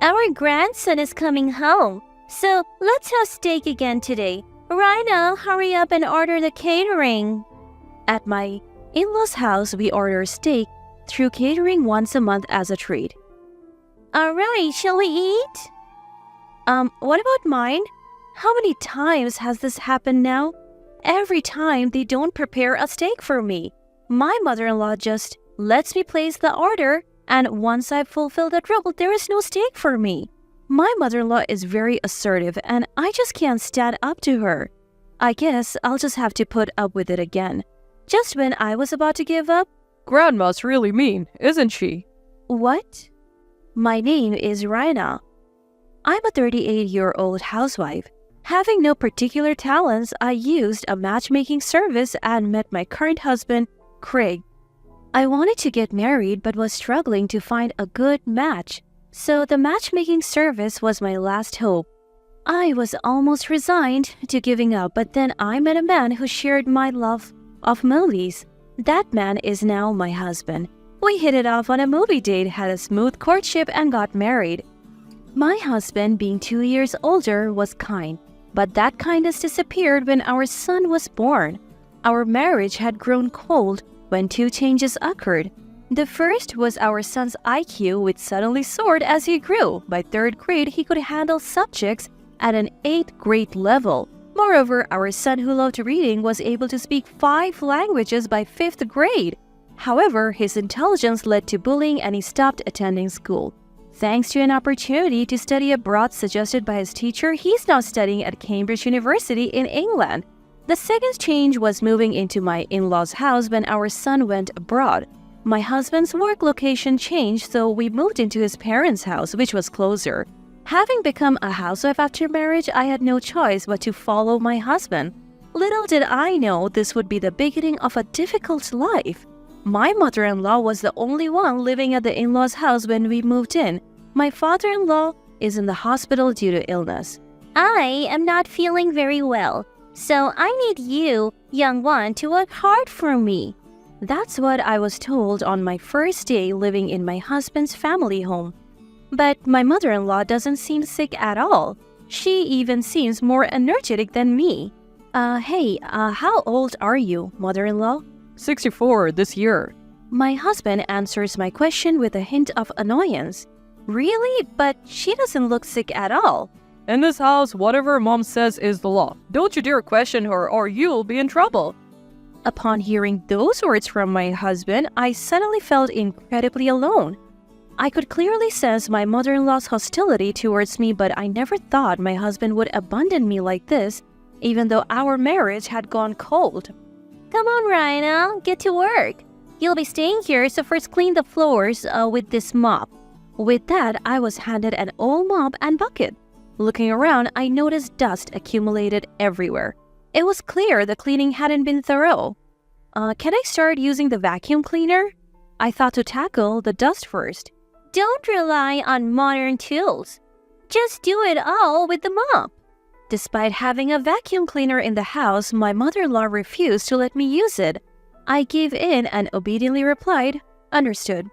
Our grandson is coming home, so let's have steak again today. Rhino, hurry up and order the catering. At my in-laws' house, we order steak through catering once a month as a treat. Alright, shall we eat? What about mine? How many times has this happened now? Every time they don't prepare a steak for me. My mother-in-law just lets me place the order, and once I've fulfilled that role, there is no steak for me. My mother-in-law is very assertive, and I just can't stand up to her. I guess I'll just have to put up with it again. Just when I was about to give up, Grandma's really mean, isn't she? What? My name is Raina. I'm a 38-year-old housewife. Having no particular talents, I used a matchmaking service and met my current husband, Craig. I wanted to get married but was struggling to find a good match, so the matchmaking service was my last hope. I was almost resigned to giving up, but then I met a man who shared my love of movies. That man is now my husband. We hit it off on a movie date, had a smooth courtship, and got married. My husband, being 2 years older, was kind, but that kindness disappeared when our son was born. Our marriage had grown cold when two changes occurred. The first was our son's IQ, which suddenly soared as he grew. By third grade, he could handle subjects at an 8th grade level. Moreover, our son, who loved reading, was able to speak 5 languages by 5th grade. However, his intelligence led to bullying and he stopped attending school. Thanks to an opportunity to study abroad suggested by his teacher, he's now studying at Cambridge University in England. The second change was moving into my in-laws' house when our son went abroad. My husband's work location changed, so we moved into his parents' house, which was closer. Having become a housewife after marriage, I had no choice but to follow my husband. Little did I know this would be the beginning of a difficult life. My mother-in-law was the only one living at the in-laws' house when we moved in. My father-in-law is in the hospital due to illness. I am not feeling very well, so I need you, young one, to work hard for me. That's what I was told on my first day living in my husband's family home. But my mother-in-law doesn't seem sick at all. She even seems more energetic than me. How old are you, mother-in-law? 64 this year. My husband answers my question with a hint of annoyance. Really? But she doesn't look sick at all. In this house, whatever Mom says is the law. Don't you dare question her or you'll be in trouble. Upon hearing those words from my husband, I suddenly felt incredibly alone. I could clearly sense my mother-in-law's hostility towards me, but I never thought my husband would abandon me like this, even though our marriage had gone cold. Come on, Rhino, get to work. You'll be staying here, so first clean the floors with this mop. With that, I was handed an old mop and bucket. Looking around, I noticed dust accumulated everywhere. It was clear the cleaning hadn't been thorough. Can I start using the vacuum cleaner? I thought to tackle the dust first. Don't rely on modern tools. Just do it all with the mop. Despite having a vacuum cleaner in the house, my mother-in-law refused to let me use it. I gave in and obediently replied, "Understood."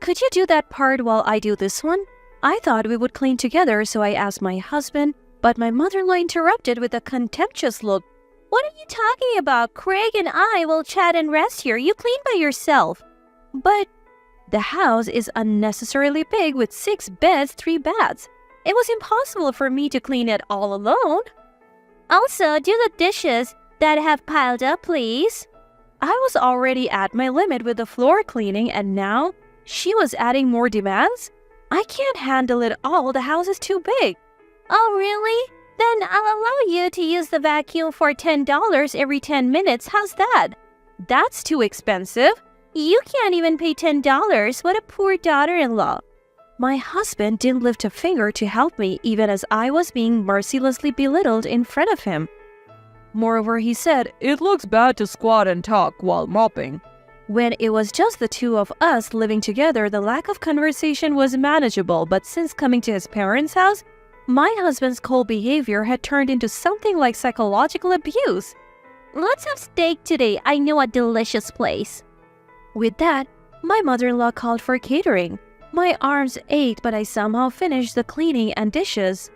Could you do that part while I do this one? I thought we would clean together, so I asked my husband, but my mother-in-law interrupted with a contemptuous look. What are you talking about? Craig and I will chat and rest here. You clean by yourself. But the house is unnecessarily big with 6 beds, 3 baths. It was impossible for me to clean it all alone. Also, do the dishes that have piled up, please. I was already at my limit with the floor cleaning, and now she was adding more demands? I can't handle it all. The house is too big. Oh, really? Then I'll allow you to use the vacuum for $10 every 10 minutes. How's that? That's too expensive. You can't even pay $10. What a poor daughter-in-law. My husband didn't lift a finger to help me, even as I was being mercilessly belittled in front of him. Moreover, he said, "It looks bad to squat and talk while mopping." When it was just the two of us living together, the lack of conversation was manageable, but since coming to his parents' house, my husband's cold behavior had turned into something like psychological abuse. Let's have steak today. I know a delicious place. With that, my mother-in-law called for catering. My arms ached, but I somehow finished the cleaning and dishes.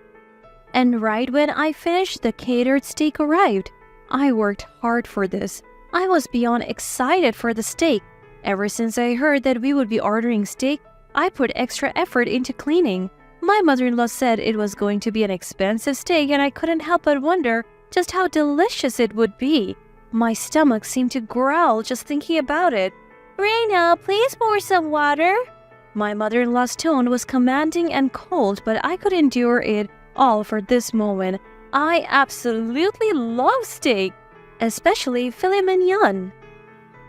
And right when I finished, the catered steak arrived. I worked hard for this. I was beyond excited for the steak. Ever since I heard that we would be ordering steak, I put extra effort into cleaning. My mother-in-law said it was going to be an expensive steak, and I couldn't help but wonder just how delicious it would be. My stomach seemed to growl just thinking about it. Reina, please pour some water. My mother-in-law's tone was commanding and cold, but I could endure it all for this moment. I absolutely love steak, especially filet mignon.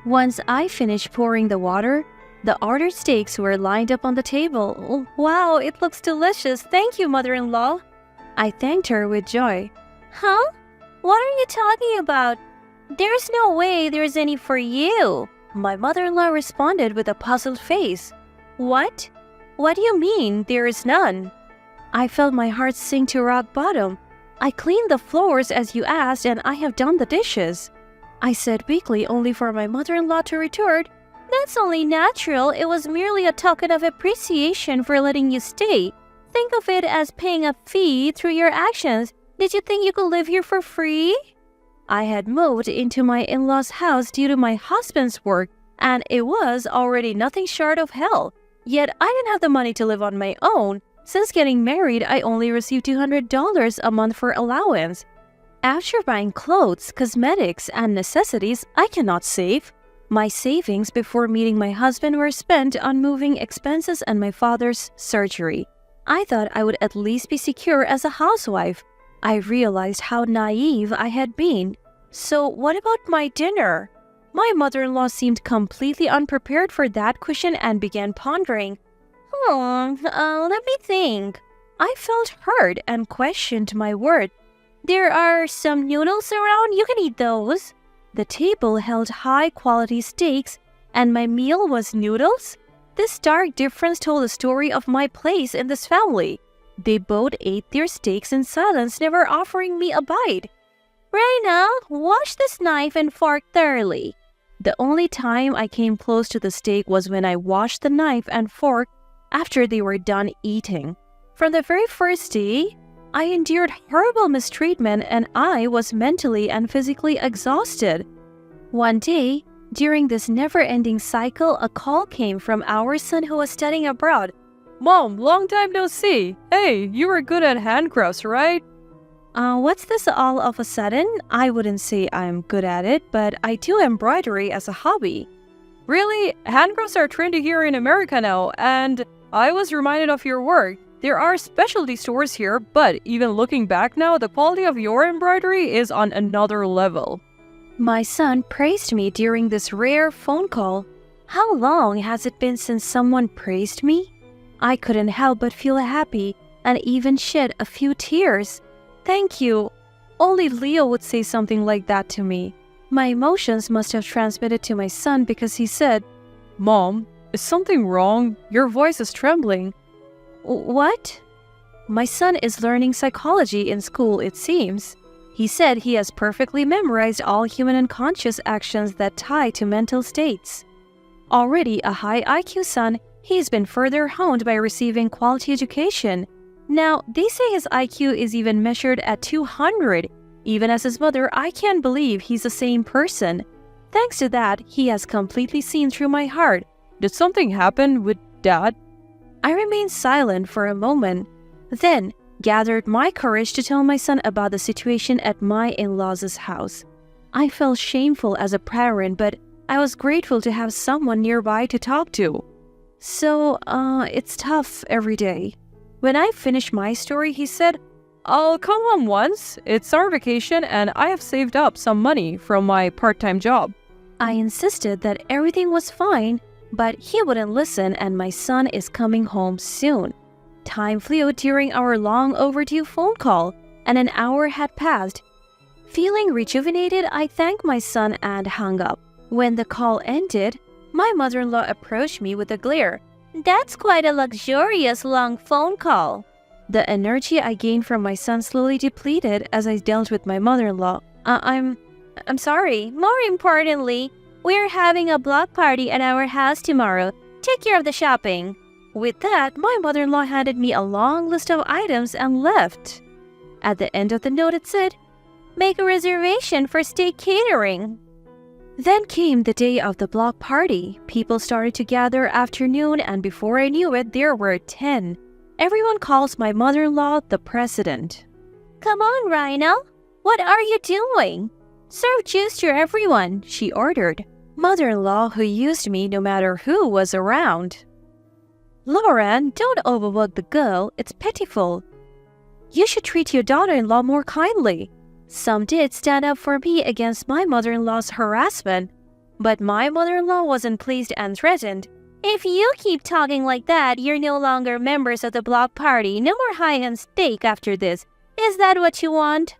Once I finished pouring the water, the ordered steaks were lined up on the table. Oh, wow, it looks delicious. Thank you, mother-in-law. I thanked her with joy. Huh? What are you talking about? There's no way there's any for you. My mother-in-law responded with a puzzled face. What? What do you mean there is none? I felt my heart sink to rock bottom. I cleaned the floors as you asked, and I have done the dishes. I said weakly, only for my mother-in-law to retort, That's only natural. It was merely a token of appreciation for letting you stay. Think of it as paying a fee through your actions. Did you think you could live here for free? I had moved into my in-laws' house due to my husband's work, and it was already nothing short of hell. Yet I didn't have the money to live on my own. Since getting married, I only received $200 a month for allowance. After buying clothes, cosmetics, and necessities, I cannot save. My savings before meeting my husband were spent on moving expenses and my father's surgery. I thought I would at least be secure as a housewife. I realized how naive I had been. So what about my dinner? My mother-in-law seemed completely unprepared for that question and began pondering. Let me think. I felt hurt and questioned my word. There are some noodles around. You can eat those. The table held high-quality steaks, and my meal was noodles? This stark difference told the story of my place in this family. They both ate their steaks in silence, never offering me a bite. Reina, wash this knife and fork thoroughly. The only time I came close to the steak was when I washed the knife and fork after they were done eating. From the very first day, I endured horrible mistreatment, and I was mentally and physically exhausted. One day, during this never-ending cycle, a call came from our son who was studying abroad. Mom, long time no see. Hey, you were good at handcrafts, right? What's this all of a sudden? I wouldn't say I'm good at it, but I do embroidery as a hobby. Really? Handcrafts are trendy here in America now, and I was reminded of your work. There are specialty stores here, but even looking back now, the quality of your embroidery is on another level. My son praised me during this rare phone call. How long has it been since someone praised me? I couldn't help but feel happy and even shed a few tears. Thank you. Only Leo would say something like that to me. My emotions must have transmitted to my son because he said, Mom, is something wrong? Your voice is trembling. What? My son is learning psychology in school, it seems. He said he has perfectly memorized all human unconscious actions that tie to mental states. Already a high IQ son, he's been further honed by receiving quality education. Now, they say his IQ is even measured at 200. Even as his mother, I can't believe he's the same person. Thanks to that, he has completely seen through my heart. Did something happen with Dad? I remained silent for a moment, then gathered my courage to tell my son about the situation at my in-laws' house. I felt shameful as a parent, but I was grateful to have someone nearby to talk to. So, it's tough every day. When I finished my story, he said, I'll come home once. It's summer vacation and I have saved up some money from my part-time job. I insisted that everything was fine, but he wouldn't listen, and my son is coming home soon. Time flew during our long overdue phone call, and an hour had passed. Feeling rejuvenated, I thanked my son and hung up. When the call ended, my mother-in-law approached me with a glare. That's quite a luxurious long phone call. The energy I gained from my son slowly depleted as I dealt with my mother-in-law. I'm sorry. More importantly, we're having a block party at our house tomorrow. Take care of the shopping. With that, my mother-in-law handed me a long list of items and left. At the end of the note it said, Make a reservation for steak catering. Then came the day of the block party. People started to gather afternoon, and before I knew it, there were 10. Everyone calls my mother-in-law the president. Come on, Rhino. What are you doing? Serve juice to everyone, she ordered. Mother-in-law who used me no matter who was around. Lauren, don't overwork the girl. It's pitiful. You should treat your daughter-in-law more kindly. Some did stand up for me against my mother-in-law's harassment, but my mother-in-law wasn't pleased and threatened. If you keep talking like that, you're no longer members of the block party. No more high-end steak after this. Is that what you want?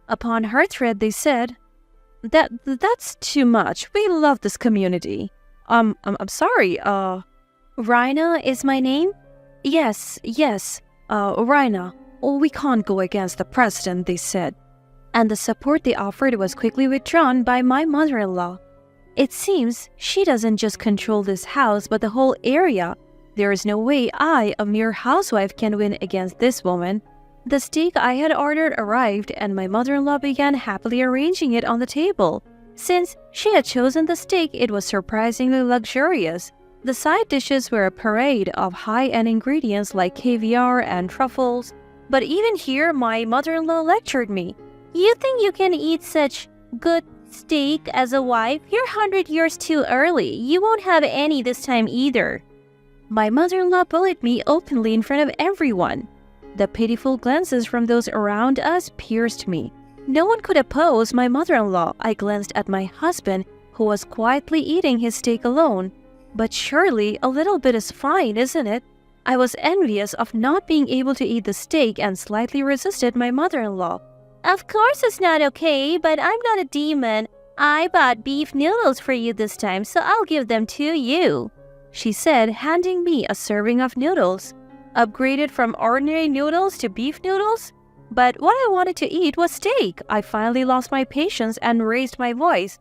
Upon her threat, they said, That's too much. We love this community. I'm sorry, Rhina is my name? Yes, Rhina. We can't go against the president, they said. And the support they offered was quickly withdrawn by my mother-in-law. It seems she doesn't just control this house, but the whole area. There is no way I, a mere housewife, can win against this woman. The steak I had ordered arrived, and my mother-in-law began happily arranging it on the table. Since she had chosen the steak, it was surprisingly luxurious. The side dishes were a parade of high-end ingredients like caviar and truffles. But even here, my mother-in-law lectured me. You think you can eat such good steak as a wife? You're 100 years too early. You won't have any this time either. My mother-in-law bullied me openly in front of everyone. The pitiful glances from those around us pierced me. No one could oppose my mother-in-law. I glanced at my husband, who was quietly eating his steak alone. But surely a little bit is fine, isn't it? I was envious of not being able to eat the steak and slightly resisted my mother-in-law. Of course it's not okay, but I'm not a demon. I bought beef noodles for you this time, so I'll give them to you, she said, handing me a serving of noodles. Upgraded from ordinary noodles to beef noodles? But what I wanted to eat was steak. I finally lost my patience and raised my voice.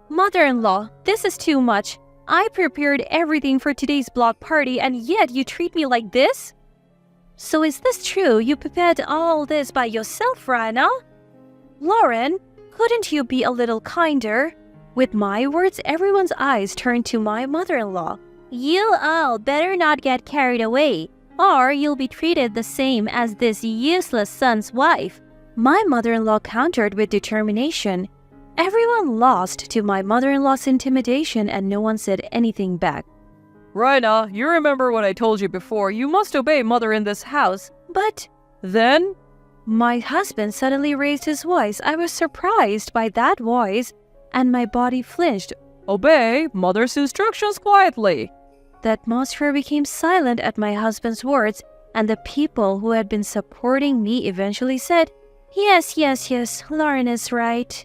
Mother-in-law, this is too much. I prepared everything for today's block party, and yet you treat me like this? So is this true? You prepared all this by yourself, Rhina? Lauren, couldn't you be a little kinder? With my words, everyone's eyes turned to my mother-in-law. You all better not get carried away, or you'll be treated the same as this useless son's wife. My mother-in-law countered with determination. Everyone lost to my mother-in-law's intimidation, and no one said anything back. Rhina, you remember what I told you before. You must obey mother in this house. But then? My husband suddenly raised his voice. I was surprised by that voice, and my body flinched. Obey mother's instructions quietly. The atmosphere became silent at my husband's words, and the people who had been supporting me eventually said, Yes, Lauren is right.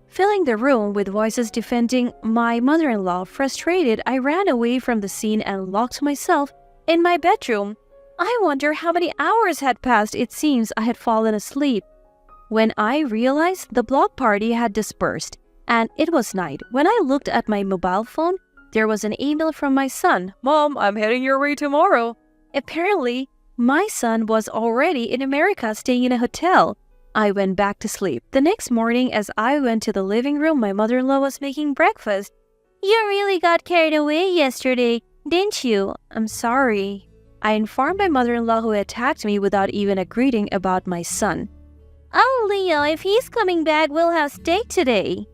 Filling the room with voices defending my mother-in-law, frustrated, I ran away from the scene and locked myself in my bedroom. I wonder how many hours had passed. It seems I had fallen asleep. When I realized the block party had dispersed, and it was night, when I looked at my mobile phone, there was an email from my son. Mom, I'm heading your way tomorrow. Apparently, my son was already in America staying in a hotel. I went back to sleep. The next morning, as I went to the living room, my mother-in-law was making breakfast. You really got carried away yesterday, didn't you? I'm sorry. I informed my mother-in-law, who attacked me without even a greeting about my son. Oh, Leo, if he's coming back, we'll have steak today.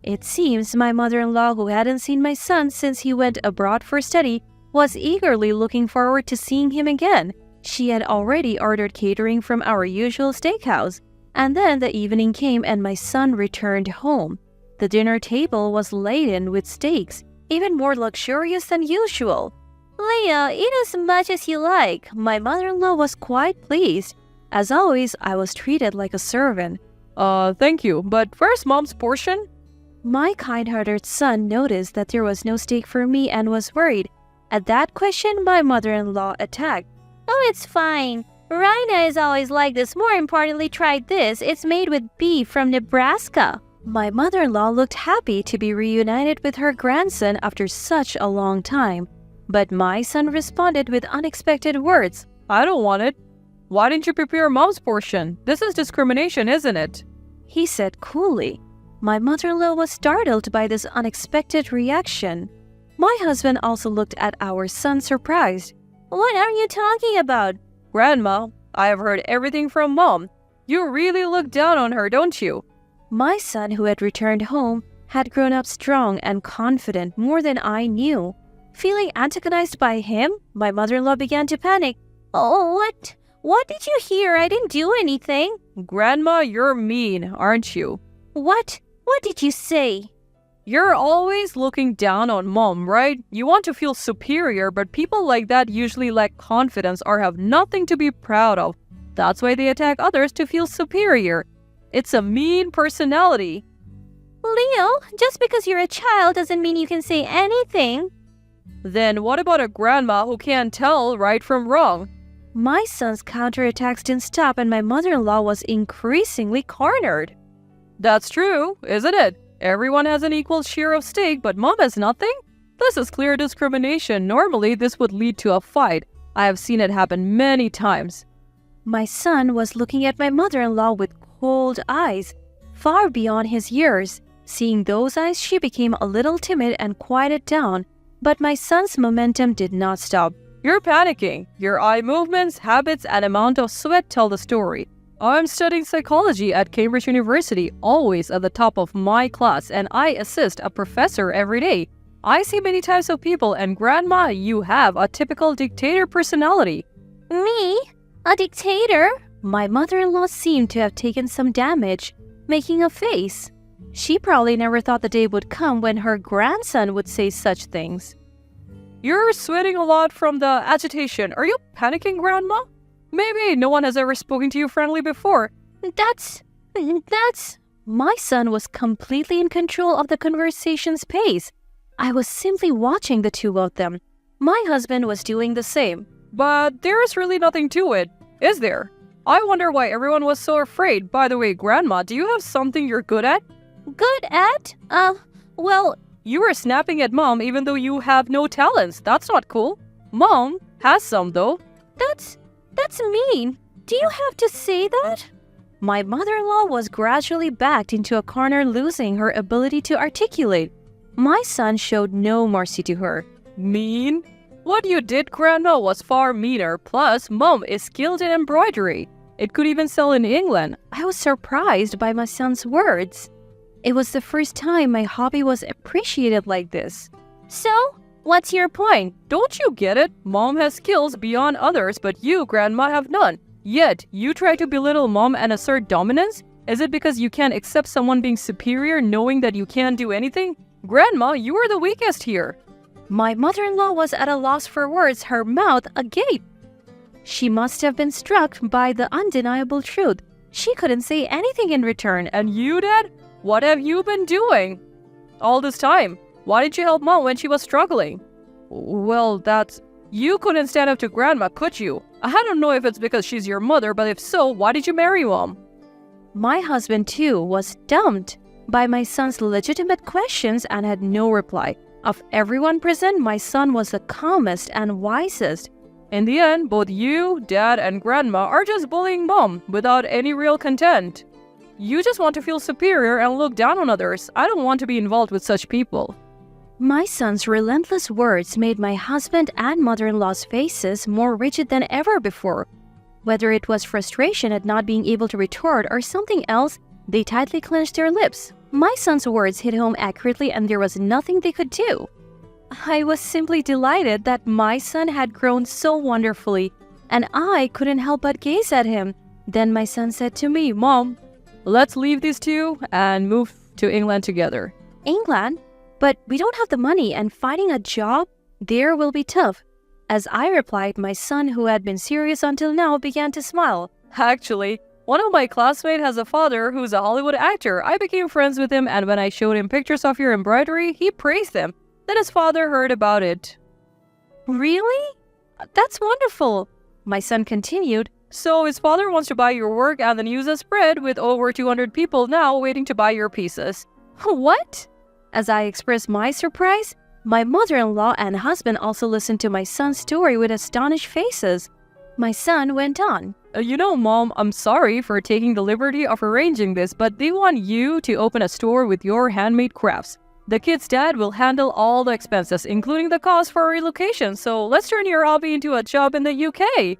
It seems my mother-in-law, who hadn't seen my son since he went abroad for study, was eagerly looking forward to seeing him again. She had already ordered catering from our usual steakhouse. And then the evening came and my son returned home. The dinner table was laden with steaks, even more luxurious than usual. Leo, eat as much as you like. My mother-in-law was quite pleased. As always, I was treated like a servant. Thank you, but where's Mom's portion? My kind-hearted son noticed that there was no steak for me and was worried. At that question, my mother-in-law attacked. Oh, it's fine. Rhina is always like this. More importantly, try this. It's made with beef from Nebraska. My mother-in-law looked happy to be reunited with her grandson after such a long time. But my son responded with unexpected words. I don't want it. Why didn't you prepare mom's portion? This is discrimination, isn't it? He said coolly. My mother-in-law was startled by this unexpected reaction. My husband also looked at our son surprised. What are you talking about? Grandma, I have heard everything from mom. You really look down on her, don't you? My son, who had returned home, had grown up strong and confident more than I knew. Feeling antagonized by him, my mother-in-law began to panic. Oh, what? What did you hear? I didn't do anything. Grandma, you're mean, aren't you? What? What did you say? You're always looking down on mom, right? You want to feel superior, but people like that usually lack confidence or have nothing to be proud of. That's why they attack others to feel superior. It's a mean personality. Leo, just because you're a child doesn't mean you can say anything. Then what about a grandma who can't tell right from wrong? My son's counterattacks didn't stop and my mother-in-law was increasingly cornered. That's true, isn't it? Everyone has an equal share of stake, but mom has nothing? This is clear discrimination. Normally, this would lead to a fight. I have seen it happen many times. My son was looking at my mother-in-law with cold eyes, far beyond his years. Seeing those eyes, she became a little timid and quieted down. But my son's momentum did not stop. You're panicking. Your eye movements, habits, and amount of sweat tell the story. I'm studying psychology at Cambridge University, always at the top of my class, and I assist a professor every day. I see many types of people, and Grandma, you have a typical dictator personality. Me? A dictator? My mother-in-law seemed to have taken some damage, making a face. She probably never thought the day would come when her grandson would say such things. You're sweating a lot from the agitation. Are you panicking, Grandma? Maybe no one has ever spoken to you friendly before. That's... My son was completely in control of the conversation's pace. I was simply watching the two of them. My husband was doing the same. But there's really nothing to it, is there? I wonder why everyone was so afraid. By the way, Grandma, do you have something you're good at? Good at? Well... You were snapping at Mom even though you have no talents. That's not cool. Mom has some, though. That's mean. Do you have to say that? My mother-in-law was gradually backed into a corner, losing her ability to articulate. My son showed no mercy to her. Mean? What you did, Grandma, was far meaner. Plus, Mom is skilled in embroidery. It could even sell in England. I was surprised by my son's words. It was the first time my hobby was appreciated like this. So, what's your point? Don't you get it? Mom has skills beyond others, but you, Grandma, have none. Yet, you try to belittle Mom and assert dominance? Is it because you can't accept someone being superior knowing that you can't do anything? Grandma, you are the weakest here. My mother-in-law was at a loss for words, her mouth agape. She must have been struck by the undeniable truth. She couldn't say anything in return. And you, Dad? What have you been doing all this time? Why didn't you help Mom when she was struggling? Well, that's... You couldn't stand up to Grandma, could you? I don't know if it's because she's your mother, but if so, why did you marry Mom? My husband, too, was stumped by my son's legitimate questions and had no reply. Of everyone present, my son was the calmest and wisest. In the end, both you, Dad, and Grandma are just bullying Mom without any real content. You just want to feel superior and look down on others. I don't want to be involved with such people. My son's relentless words made my husband and mother-in-law's faces more rigid than ever before. Whether it was frustration at not being able to retort or something else, they tightly clenched their lips. My son's words hit home accurately and there was nothing they could do. I was simply delighted that my son had grown so wonderfully, and I couldn't help but gaze at him. Then my son said to me, "Mom, let's leave these two and move to England together." England? But we don't have the money and finding a job there will be tough. As I replied, my son, who had been serious until now, began to smile. Actually, one of my classmates has a father who's a Hollywood actor. I became friends with him, and when I showed him pictures of your embroidery, he praised them. Then his father heard about it. Really? That's wonderful. My son continued. So his father wants to buy your work and then use a spread with over 200 people now waiting to buy your pieces. What? As I expressed my surprise, My mother-in-law and husband also listened to my son's story with astonished faces. My son went on. Mom, I'm sorry for taking the liberty of arranging this, but they want you to open a store with your handmade crafts. The kid's dad will handle all the expenses, including the cost for relocation, so let's turn your hobby into a job in the UK.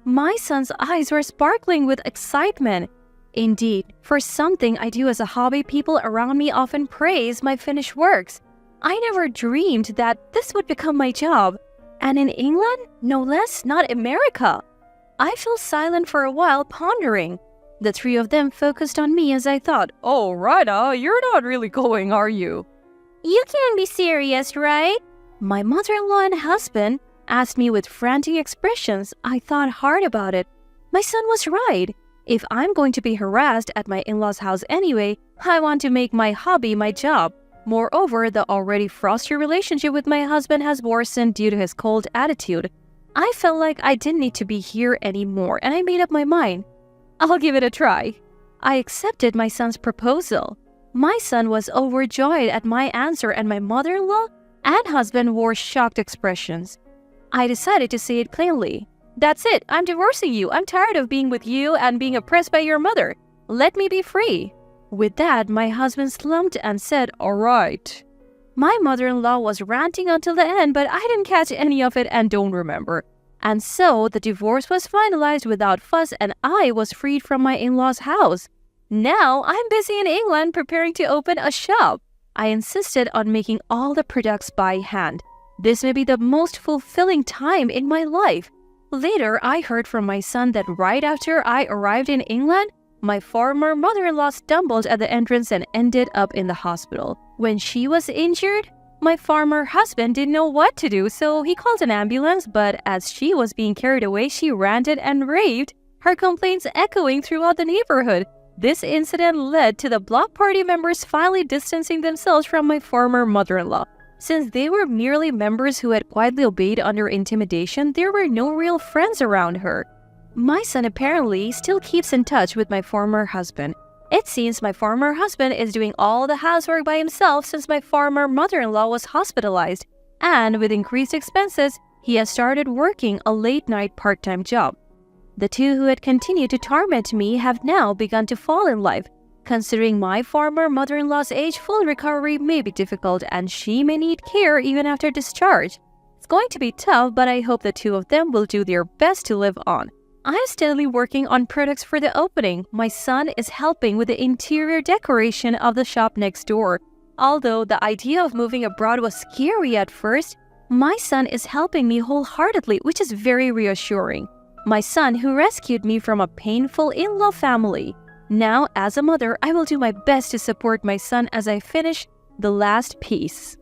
My son's eyes were sparkling with excitement. Indeed, for something I do as a hobby, people around me often praise my finished works. I never dreamed that this would become my job. And in England? No less, not America. I fell silent for a while, pondering. The three of them focused on me as I thought, Oh, Rhina, you're not really going, are you? You can't be serious, right? My mother-in-law and husband asked me with frantic expressions. I thought hard about it. My son was right. If I'm going to be harassed at my in-laws' house anyway, I want to make my hobby my job. Moreover, the already frosty relationship with my husband has worsened due to his cold attitude. I felt like I didn't need to be here anymore, and I made up my mind. I'll give it a try. I accepted my son's proposal. My son was overjoyed at my answer, and my mother-in-law and husband wore shocked expressions. I decided to say it plainly. That's it, I'm divorcing you. I'm tired of being with you and being oppressed by your mother. Let me be free. With that, my husband slumped and said, All right. My mother-in-law was ranting until the end, but I didn't catch any of it and don't remember. And so, the divorce was finalized without fuss and I was freed from my in-laws' house. Now, I'm busy in England preparing to open a shop. I insisted on making all the products by hand. This may be the most fulfilling time in my life. Later, I heard from my son that right after I arrived in England, my former mother-in-law stumbled at the entrance and ended up in the hospital. When she was injured, my former husband didn't know what to do, so he called an ambulance, but as she was being carried away, she ranted and raved, her complaints echoing throughout the neighborhood. This incident led to the block party members finally distancing themselves from my former mother-in-law. Since they were merely members who had quietly obeyed under intimidation, there were no real friends around her. My son apparently still keeps in touch with my former husband. It seems my former husband is doing all the housework by himself since my former mother-in-law was hospitalized, and with increased expenses, he has started working a late-night part-time job. The two who had continued to torment me have now begun to fall in love. Considering my former mother-in-law's age, full recovery may be difficult and she may need care even after discharge. It's going to be tough, but I hope the two of them will do their best to live on. I'm steadily working on products for the opening. My son is helping with the interior decoration of the shop next door. Although the idea of moving abroad was scary at first, my son is helping me wholeheartedly, which is very reassuring. My son who rescued me from a painful in-law family. Now, as a mother, I will do my best to support my son as I finish the last piece.